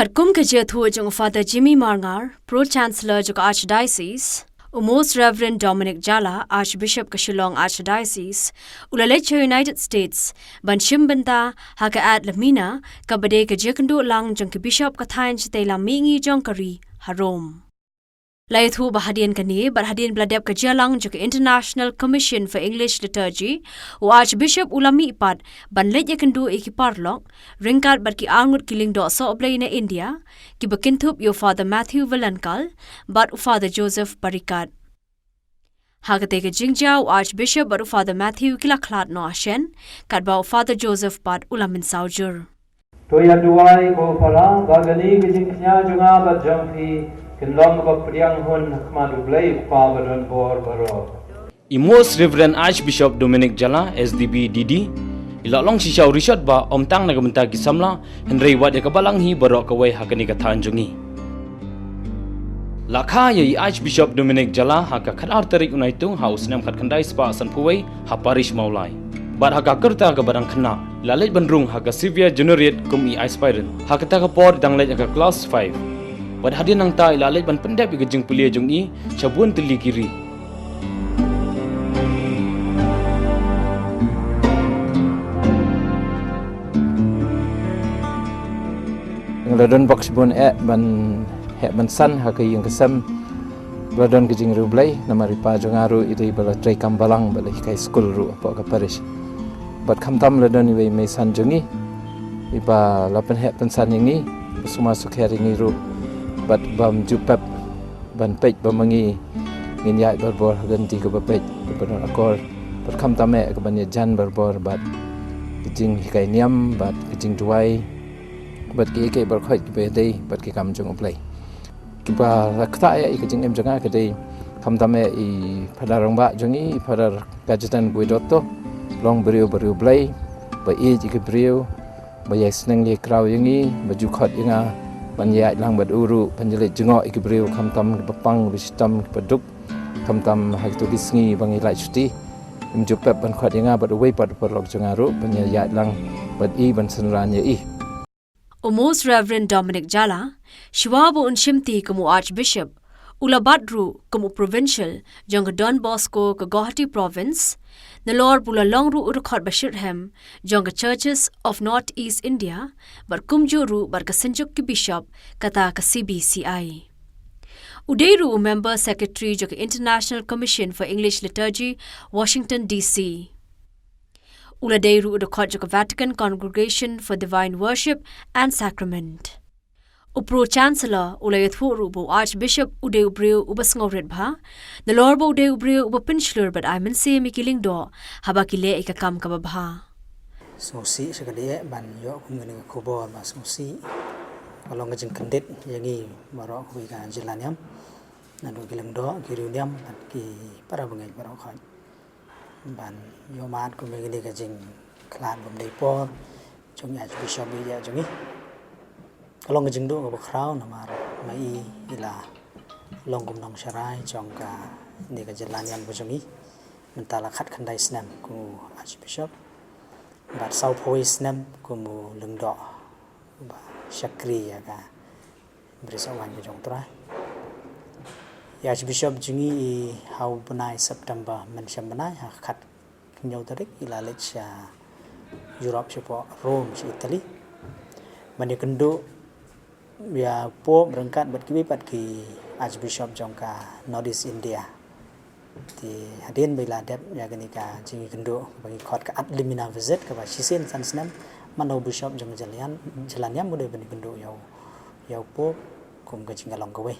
Katkum Kajetu Jung Father Jimmy Marngar, Pro Chancellor Juk Archdiocese, Most Rev Dominic Jala, Archbishop Shillong Archdiocese, Ulalecha United States, Banshimbanta, Hakaat Lamina, Kabade Kajekandu Lang Jung Bishop Kathain Chite Lamingi Jonkari, Harom. Layathu bahadian kani barhadian bladep kajalang juk International Commission for English Liturgy u Archbishop ulami ipat banlet yakendu ekiparlok ringkat barki angut kiling do so oblaina India ki bakintup yo Father Matthew Valankal but Father Joseph Barikat Hagate ke Jingjau Archbishop baru Father Matthew Khlad no ashen kadba Father Joseph pat ulamin saujur Toya duai ko parang gagani ke jingknya junga bat jongpi Kinlong ba priang hun khmadu blai pabaron bor baroh. Most Rev Archbishop Dominic Jala SDB DD ilalong sisyaw risot ba omtang nagamenta gisamla henry wat yakabalang hi baroh kawei hakani kathan jungi. Lakha yai Archbishop Dominic Jala haka khatar tarik unaitung haus nam khat khandai spa sanpuwei ha parish maulai. Bar haka kerta ka barang khna lalet bandrung haka severe generate kum I aspirant haka ta ka pod danglet haka class 5. Pada hadian nang ta ilalit ban pendap ke jeng pelia jong I cabun teli kiri. Ladon box bun ban san hakai yang kesem ladon ke jeng rublai nama ripa jongaru itu bala trai kambalang bala kai school ru apa ka parish. Bat kamtam ladon iwe me san jongi iba lapan ban san ini semua sukharingi ru bat bam jupap ban pej bamangi nginyai berbor ganti ke bapej benar akor berkam tame ke banyak jan berbor bat kejing hikai niam bat kejing duai bat ke berkhoi ke bedai bat ke kam jong play kiba rakta ya kejing em janga kedai kam tame I padarong ba jongi padar gajetan guidoto long briew play ba I ke briew ba sngi kraw yangi baju khot yanga banyak lang baduru panjelit jengok ikibriu kamtam bepang bistam peduk kamtam hak tu gisngi bangi lai cuti imjupep ban khat yanga bad wei pad perlok jengaru banyak lang bad I ban senranya I Most Rev Dominic Jala Shwabu unshimti kamu Archbishop Ulabadru kamu Provincial jong Don Bosco ke Guwahati Province Nalor pula longru urukhat Bashirhem jong Churches of North East India berkumjuru berkesenjuk ke Bishop kata ke CBCI. Udairu Member Secretary jong International Commission for English Liturgy Washington DC. Uladairu urukhat jong Vatican Congregation for Divine Worship and Sacrament. Upro Chancellor ulayathu rubo Archbishop Uday Briew ubasngawret bha nalorbo Uday Briew ubapinchler but I mense mikiling do habakile ikakam kababha sngi sekali ban yo kumene kobo ma sngi along jing kyndit yangi baroh kui ka jelanyam nanu kilang do kiriuniam ki para bangai baroh khan ban yo mat kumene ka jing Khlad bom dei por jong Archbishop ya jongi Kalong ke jengdu ke bakrau nama mai ila long kum nong syarai jong ka ni ka jalan yang bojongi mentala khat khandai snam ku Archbishop bat sau phoi snam ku mu lengdo ba syakri ya ka berisawan ke jong tra ya Archbishop jungi hau benai September mensyam benai ha khat nyau tarik ila lecha Europe sepo Rome si Italy mani kendo ya po berangkat berkibi pat ki Archbishop jong ka Northeast India ti hadin bila dep ya gani ka jingi kendo bagi khot ka adlimina visit ka ba sisen sansnam mano bishop jong jalannya mude bani kendo yau po kum ka jingalong kawei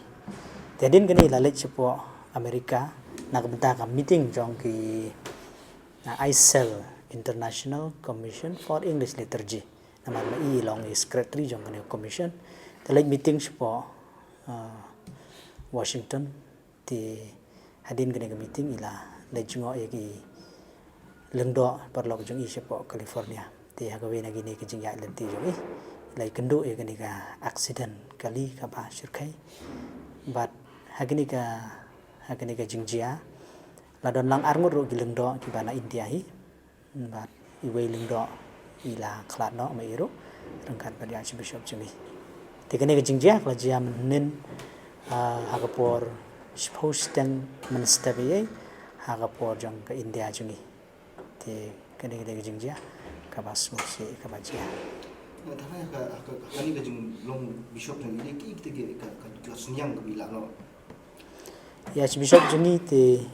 ti hadin gani lalit sepo Amerika nak benta ka meeting jong ki ICEL International Commission for English Liturgy nama mai long secretary jong ka commission Telah meeting sepo Washington ti hadin kena meeting ila lejungo yagi lengdo perlok jong I sepo California ti hagawe na gini ke jingya lenti jong I lai kendo ya gani ka accident kali kaba syirkai but hagini ka jingjia ladon lang arngur ro gilengdo ki bana India hi but iwe lengdo ila Khlad no mai ro rangkat pada Archbishop jong I thì cái này cái chính giác là chỉ mình nên Hagapur suppose then mình step ấy Hagapur trong cái India chung thì cái này cái chính giác các bạn số sẽ các bạn chia Tapi kali ke Jinglong Bishop ni dia kita ke senyang ke bila no. Ya Archbishop Juni thì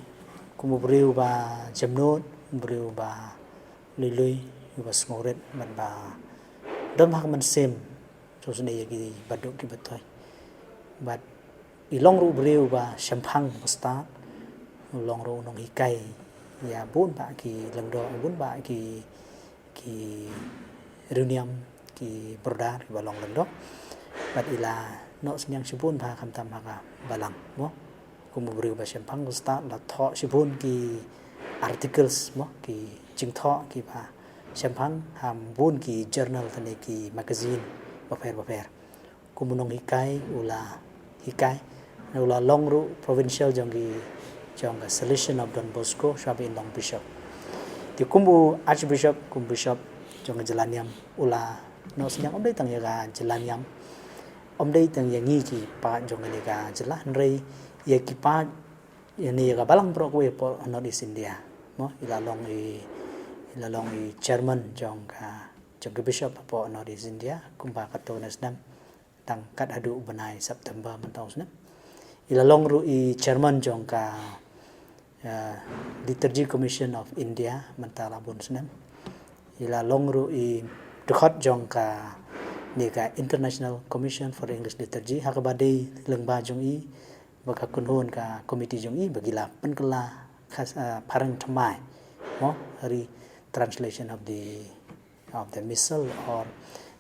cũng briew ba jamnot briew ba lului ba smoret man ba dam hak man sem so sene gi baduk ki batoy but ilong ru briew ba champagne basta long ru nong hikai ya bun ba ki langdo bun ba ki runiam ki brodar ki balong langdo but ila no senyang sibun ba kham tam ha balang mo cũng beri bahasa Jepang Ustaz là thọ sibun ki articles mo ki jing thọ ki ba Jepang ham bun ki journal thane ki magazine baper cũng nong hikai ula long ru provincial jong cái solution of Don Bosco shabe long bishop thì cũng archbishop cũng bishop jong jelaniam ula no senyang om dei tang ya jelaniam om dei tang ya ngi ki pa jong ni ga jelan rei ya kipa ini ga balang pro ko po North India mo ila long i chairman jong cái bishop po North India kumba katonas nam tang kat adu benai September mentau snap ila long ru i chairman jong liturgy commission of India mentala bun snam ila long ru i dekat jong ni ga international commission for English liturgy hakabadi lengba jong i baka kunhun ka committee jong i bagila penkela parang thamai mo hari translation of the missal or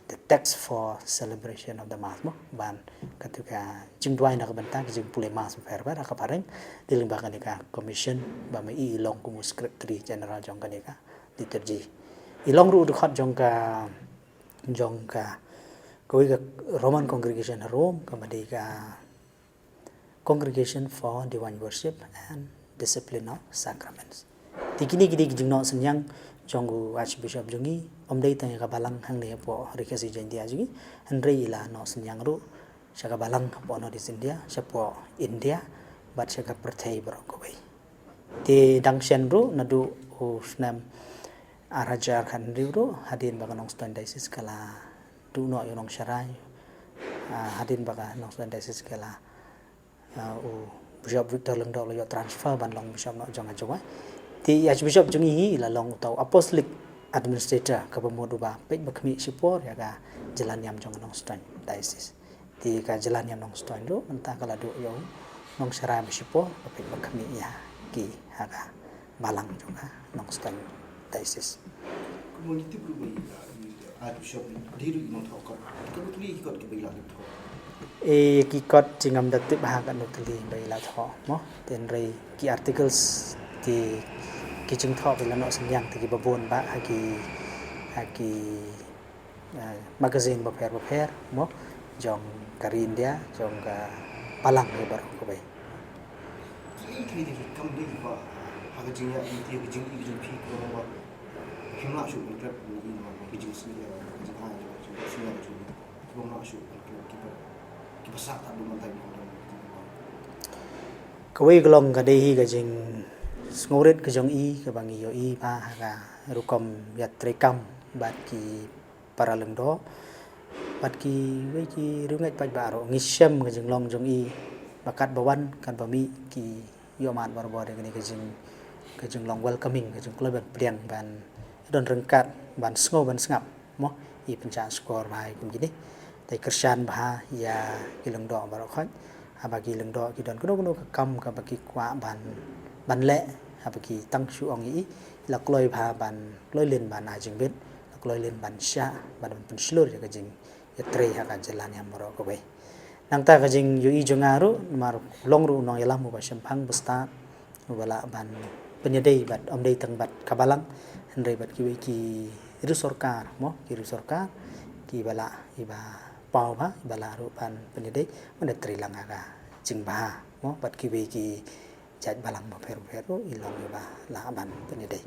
the text for celebration of the mass mo ban katuka jingdwai na kabanta jing pule mass perba ka parang dilimba ka commission ba mai ilong ku secretary general jong ka liturgy ilong ru khot jong ka koi ka Roman congregation Rome ka madika Congregation for Divine Worship and Discipline of Sacraments. Thì kini jingno senyang jonggu Archbishop jongi om dei tang ka balang hang ne po RiKhasi India jongi Henry ila no senyang ru saka balang po no di India sapo India bat saka perthai bro ko bai. Ti dang shen ru nadu snam araja khan ru hadin ba kanong stand diocese kala du no yonong sharai hadin ba kanong stand diocese kala Bishop Victor Lengdo lo transfer ban long bishop no jong ajong ti Archbishop jong hi la long tau apostolic administrator ka pamodu ba pek bakmi sipor ya ga jalan yam jong nong stan diocese ti ka jalan yam nong stan do enta kala do yo nong sara sipor pek bakmi ya ki ha ga balang jong nong stan diocese Community group Archbishop diri nong thau ka tuli ikot ke bila thau ki kot jingam datik bahag anu tuli bai la tho mo ten rei ki articles ki jing tho bai la no senyang ki babon ba haki magazine baper mo jong karin dia jong ka palang ke baru ko bai ki kam ni ba ha jing ya ti ki jing pi ko ba himla shu ni trap ni ma ki jing si ya jing ha si ya ju ko ma shu ki pasal tak belum tahu kawei glong ka dei ka jing smoret ka jong i ka bangi yo i pa ka rukom yat trekam bat ki paraleng do bat ki wei ki rungai pa baro ngisem ka jing long jong i bakat bawan kan bami ki yo mat barbor de ni ka jing long welcoming ka jing klub priang ban don rengkat ban sngo ban sngap mo i penca skor bai kum gini tai kersan bah ya kileng do baro khot abagi leng do ki don kuno kam ka bagi kwa ban le abagi tang shu ong i la kloi bha ban kloi len ban na jing bet la kloi len ban sha ban pen slur ka jing ya tre ha ka jalan ya maro ko bai nang ta ka jing yu i jongaru mar long ru no yalam ba sempang besta wala ban penyedai bat om dei tang bat kabalang hendai bat ki ru sarkar mo ki ru sarkar ki bala iba pau ba bala ru ban penyedai mana trilang aga jing ba mo bat ki we ki jat balang ba per ru ilong ba la ban penyedai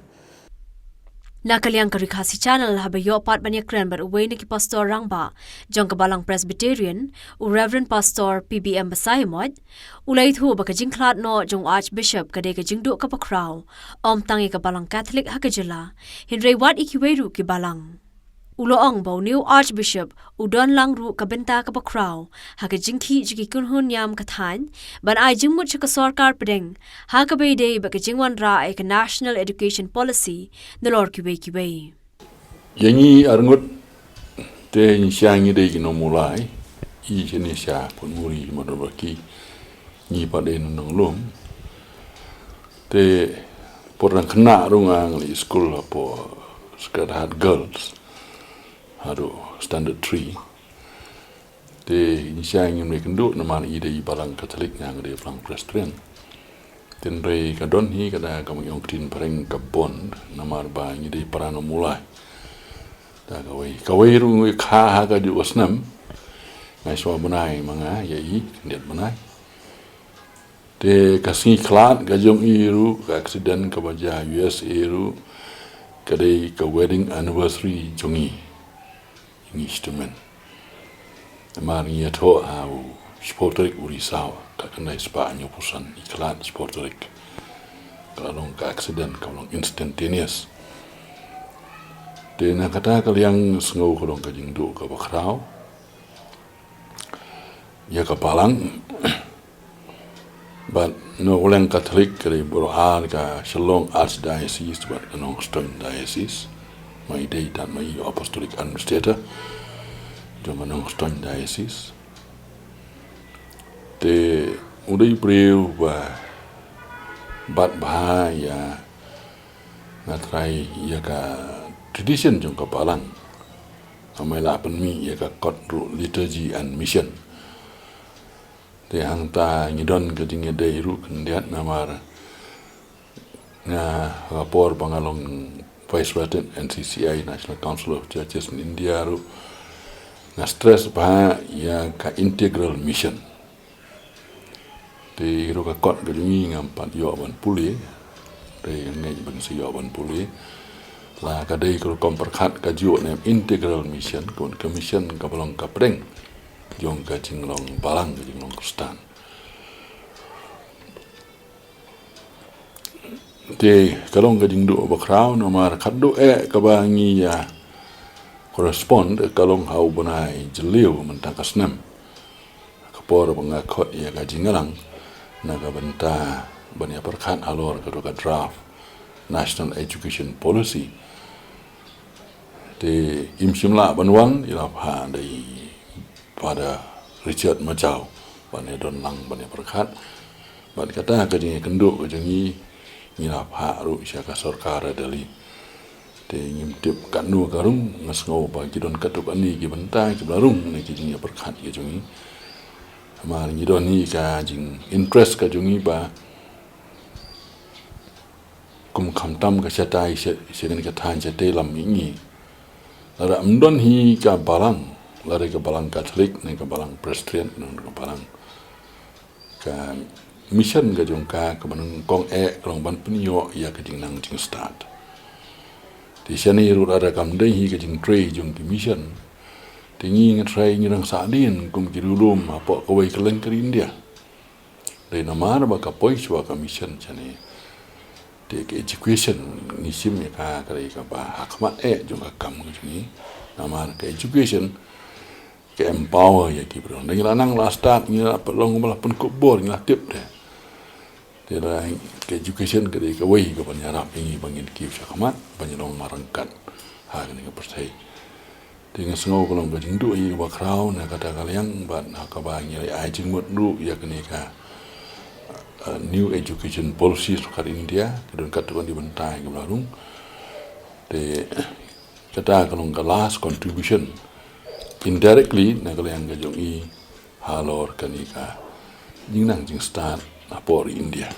Nakaliang ka RiKhasi channel habayo pat banyak kren beruway na ki pastor rangba jong kabalang Presbyterian u Reverend Pastor PBM Basayamot ulay thu baka jingkhlad no jong Archbishop kade ka jingdu ka pakraw tangi kabalang Catholic hakajala hinray wat ikiweru ki balang uloong baw new Archbishop udon lang ru kabenta ka pakraw haka jingki jiki kunhun yam kathan ban ay jingmut ka sarkar pedeng haka bayde baka jingwan ra ay ka National Education Policy nalor kiwe Yangi arngot te nsiangi de gino mulai I jenisya pun muri madobaki ni pada nang lom te porang kena rungang li school apo sekarang girls Hado standard 3 te nsiangi mereka nduk naman ide balang Katolik yang de balang Presbyterian ten rei kadon hi kada kamu yang tin pareng kabon namar ba ngi de parano mulai da kawei rung kha ha ga di wasnam ngai so banai manga yai net banai te kasih Khlad ga jong iru accident ka baja US iru kadai ka wedding anniversary jongi instrument amari yato au sportorik urisawa kakandai spa nyopusan Khlad sportorik kalong ka accident kalong instantaneous de na kata kaliang sengau kalong ka jingdu ka bakrau ya ka palang but no ulang Catholic kali baroh ka Shillong Archdiocese buat kanong Stone Diocese mai dei dan mai apostolic administrator Dominic Stone Diocese te udai briew bat bahaya ngatrai ya ka tradition jong ka palang amai la penmi ya ka kot liturgy and mission te hang ta ngidon ka jinge dei ru kendiat namar na rapor bangalong Vice President NCCI National Council of Churches in India ru na stress bah ya ka integral mission te ro ka kot ka jingi ngam pat yo ban puli te ngai ban si yo ban puli la ka dei ko komperkhat ka ju ne integral mission kon commission ka balong ka preng jong ka jinglong balang ka jinglong Kristen te kalong ka jingdu bakraw no mar khaddu ka bangi ya correspond kalong hau bunai jeliu mentang kasnam kapor bangakot ya ka jingalang na ka benta banya perkhat alor ka draft National Education Policy te imsimla banwang ila ha dai pada Richard Majau banya don lang banya perkhat ban kata ka jingi kenduk ka jingi ngila ha ru syaka sarkar dali te ngimtip kanu karung ngasngau ba kidon katuk ani ki bentai ki blarung ne ki jingi perkhat ki jungi amar ngidon ni ka jing interest ka jungi ba kum khamtam ka chatai segen ka than chate lam ingi lara amdon hi ka balang lare ka balang Catholic ne ka balang Presbyterian ne ka balang ka mission ka jong ka banung kong krong ban penyo ya ka jing nang jing start di sini ru ada kam dei hi ka jing tray jong ki mission tingi ngatrai ngirang sadin kum ki dulum apa kawei kelen ke India dei namar ba ka poiswa ka mission chane de ke education ni sim ya ka kare ka ba hakmat jong ka kam ngi namar ka education ke empower ya ki bro ngi lanang la start ngi apa long malah pun kubor ngi tip de Tera ke education ke de kawei ke banyarap ini bangin kiu syakamat banyarong marangkat ha ni ke persai dengan sengau kolong ke jingdu i ba kraw na kata kaliang ban ha ka ba ngi ai jingmut ru ya ke ni ka new education policy sukar India kedon katuan di bentai ke belarung de kata kolong ke last contribution indirectly na kaliang ke jong i halor ke ni ka jingnang jing start apor India.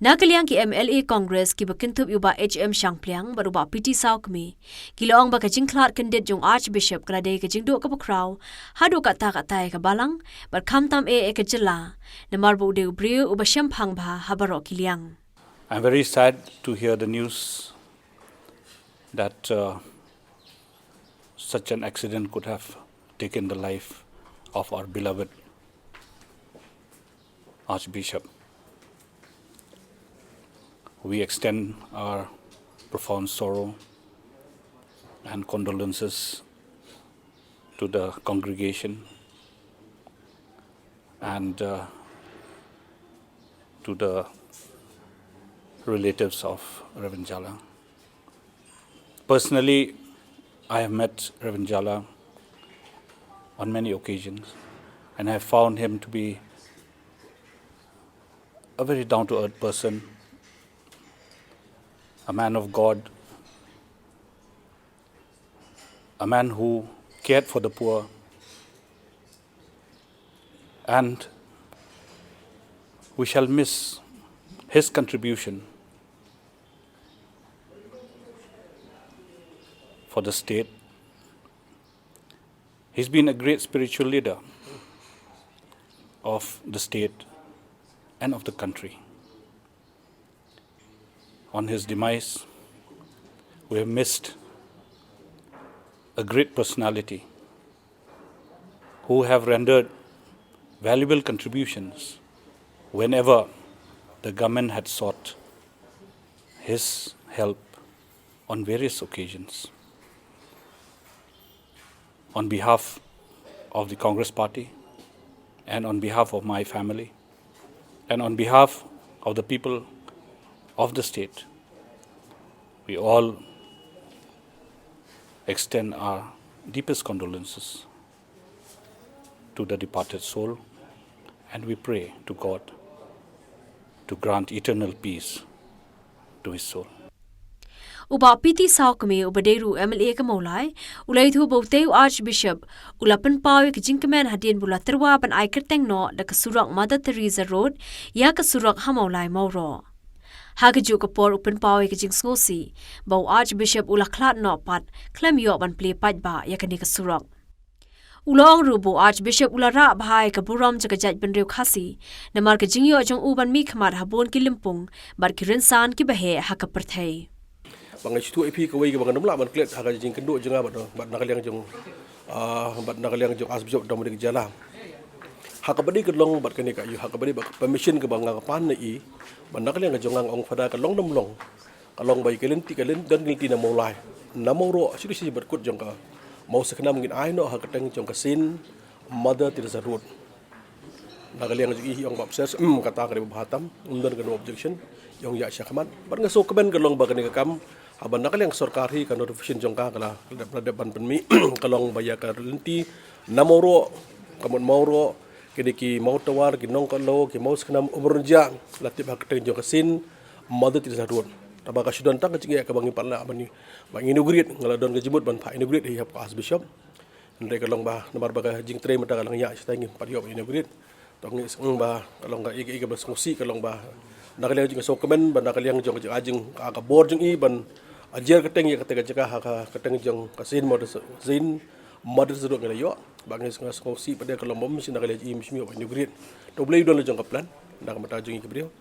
Nakaliang ki MLA Congress ki bakintup yuba HM Shangpliang baruba PT Saukmi kiloong baka jingkhlad kyndit jong Archbishop Khlad ka jingdu ka bakraw hadu ka ta ka balang bar khamtam ka jala namar bu de briew uba shampang ba habaro kiliang. I'm very sad to hear the news that such an accident could have taken the life of our beloved Archbishop. We extend our profound sorrow and condolences to the congregation and to the relatives of Reverend Jala. Personally, I have met Reverend Jala on many occasions, and I have found him to be a very down-to-earth person, a man of God, a man who cared for the poor, and we shall miss his contribution for the state. He's been a great spiritual leader of the state and of the country. On his demise, we have missed a great personality who have rendered valuable contributions whenever the government had sought his help on various occasions. On behalf of the Congress Party and on behalf of my family and on behalf of the people of the state, we all extend our deepest condolences to the departed soul, and we pray to God to grant eternal peace to his soul. Uba piti sao kami ubaderu MLA kamaulai ulai thu bauteu Archbishop ulapan pawi kejingkemen hadin bula terwa ban ai kerteng no da kasurak Mother Teresa Road ya kasurak hamaulai mauro. Hagaju kapor upan pawi kejing ngosi bau Archbishop ula Khlad no pat klem yo ban play pat ba ya kani kasurak. Ulong rubo Archbishop ulara bahai kaburam jakajat ban RiKhasi namar kejing yo jong uban mi khamar habon ki limpung bar ki rinsan ki bahe hakaperthai. Bangai situ IP kawei ke bangan nomla man klet haga jing kenduk jenga bat nakaliang jong Archbishop Dominic Jala. Hakabadi ke long bat kani ka yu hakabadi permission ke banga pan nei ban nakaliang jong ang ong pada ka long nomlong kalong bai kelenti kalen dan kelenti na molai namoro situ bat kut jong ka mau sekena mungkin ai no hakateng jong ka sin Mother Teresa Road nakaliang jong ong bapses kata ka bahatam undan ka no objection yong ya syakaman bat ngaso keben ka long ba kani ka kam aban nakaliang sarkari ka notification jong ka kala depan penmi kalong baya ka lenti namoro kamon mauro kini ki mau tawar ki nong kalo ki mau sekena umurja latip hakateng jong ka sin Mother Teresa Road taba ka sidon tang kecing ka bangi parla abani bang inaugurate ngaladon ka jimut ban pa inaugurate hi hap Archbishop ndai kalong ba namar ba jing tre mata kalang ya sitangi padiop inaugurate tong ni sung ba kalong ka igi ba ngosi kalong ba nakaliang jing so kemen ban nakaliang jong ajing ka board jing i ban ajar keteng ya ketega jaka ha keteng jong kasin mod zin mod zero ngala yo bangis ngas ngosi pada kalau mom sin nakaliang i mismi ba inaugurate to blay don jong ka plan ndak mata jing i kebriu.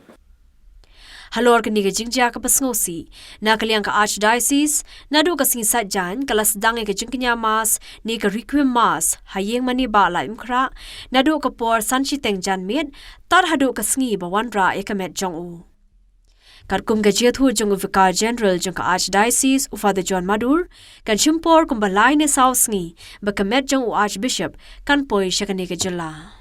Halor ke niga jingja ka pasngosi nakaliang ka Archdiocese nadu ka sing Saitjain kalas dange ke jingknya mas ni ka requiem mas hayeng mani ba la imkra nadu ka por sanchi tengjan met tar hadu ka sngi ba wanra ekamet jong u karkum ga jethu jong Vicar General jong ka Archdiocese u Father John Madur kan chimpor kum balai ne saw sngi ba kamet jong u Archbishop kan poi shakani ka jala.